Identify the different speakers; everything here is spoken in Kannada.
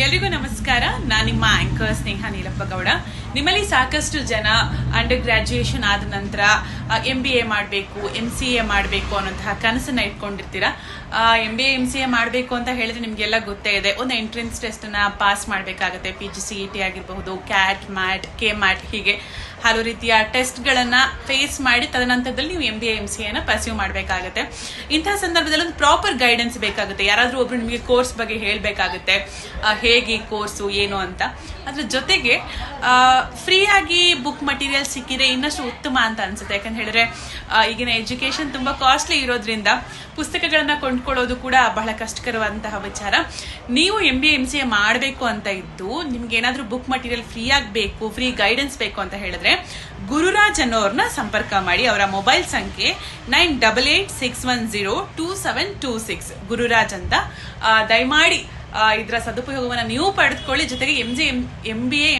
Speaker 1: ಎಲ್ರಿಗೂ ನಮಸ್ಕಾರ. ನಾನು ನಿಮ್ಮ ಆಂಕರ್ ಸ್ನೇಹ ನೀಲಪ್ಪ ಗೌಡ. ನಿಮ್ಮಲ್ಲಿ ಸಾಕಷ್ಟು ಜನ ಅಂಡರ್ ಗ್ರಾಜುಯೇಷನ್ ಆದ ನಂತರ MBA ಮಾಡಬೇಕು, MCA ಮಾಡಬೇಕು ಅನ್ನೋಂತಹ ಕನಸನ್ನ ಇಟ್ಕೊಂಡಿರ್ತೀರಾ. MBA MCA ಮಾಡಬೇಕು ಅಂತ ಹೇಳಿದ್ರೆ ನಿಮ್ಗೆಲ್ಲ ಗೊತ್ತೇ ಇದೆ. ಒಂದು ಎಂಟ್ರೆನ್ಸ್ ಟೆಸ್ಟ್ ನ ಪಾಸ್ ಮಾಡಬೇಕಾಗುತ್ತೆ. PGCET ಆಗಿರಬಹುದು, CAT, MAT, KMAT, ಹೀಗೆ ಹಲವು ರೀತಿಯ ಟೆಸ್ಟ್ ಗಳನ್ನ ಫೇಸ್ ಮಾಡಿ ತದನಂತರದಲ್ಲಿ ನೀವು MBA MCA ನ ಪರ್ಸ್ಯೂ ಮಾಡಬೇಕಾಗುತ್ತೆ. ಇಂತಹ ಸಂದರ್ಭದಲ್ಲಿ ಒಂದು ಪ್ರಾಪರ್ ಗೈಡೆನ್ಸ್ ಬೇಕಾಗುತ್ತೆ. ಯಾರಾದ್ರೂ ಒಬ್ರು ನಿಮಗೆ ಕೋರ್ಸ್ ಬಗ್ಗೆ ಹೇಳ್ಬೇಕಾಗುತ್ತೆ, ಹೇಗೆ ಕೋರ್ಸು ಏನು ಅಂತ. ಅದ್ರ ಜೊತೆಗೆ ಫ್ರೀ ಆಗಿ ಬುಕ್ ಮಟೀರಿಯಲ್ ಸಿಕ್ಕಿದ್ರೆ ಇನ್ನಷ್ಟು ಉತ್ತಮ ಅಂತ ಅನ್ಸುತ್ತೆ. ಯಾಕಂತ ಹೇಳಿದ್ರೆ ಈಗಿನ ಎಜುಕೇಶನ್ ತುಂಬಾ ಕಾಸ್ಟ್ಲಿ ಇರೋದ್ರಿಂದ ಪುಸ್ತಕಗಳನ್ನ ಕೊಂಡ್ಕೊಳ್ಳೋದು ಕೂಡ ಬಹಳ ಕಷ್ಟಕರವಾದಂತಹ ವಿಚಾರ. ನೀವು MBA MCA ಮಾಡಬೇಕು ಅಂತ ಇದ್ದು ನಿಮ್ಗೆ ಏನಾದ್ರೂ ಬುಕ್ ಮಟೀರಿಯಲ್ ಫ್ರೀ ಆಗಬೇಕು, ಫ್ರೀ ಗೈಡೆನ್ಸ್ ಬೇಕು ಅಂತ ಹೇಳಿದ್ರೆ ಗುರುರಾಜ್ ಅನ್ನೋರ್ನ ಸಂಪರ್ಕ ಮಾಡಿ. ಅವರ ಮೊಬೈಲ್ ಸಂಖ್ಯೆ 9886102726 ಗುರುರಾಜ್ ಅಂತ. ದಯಮಾಡಿ ಇದರ ಸದುಪಯೋಗವನ್ನು ನೀವು ಪಡೆದುಕೊಳ್ಳಿ. ಜೊತೆಗೆ MBA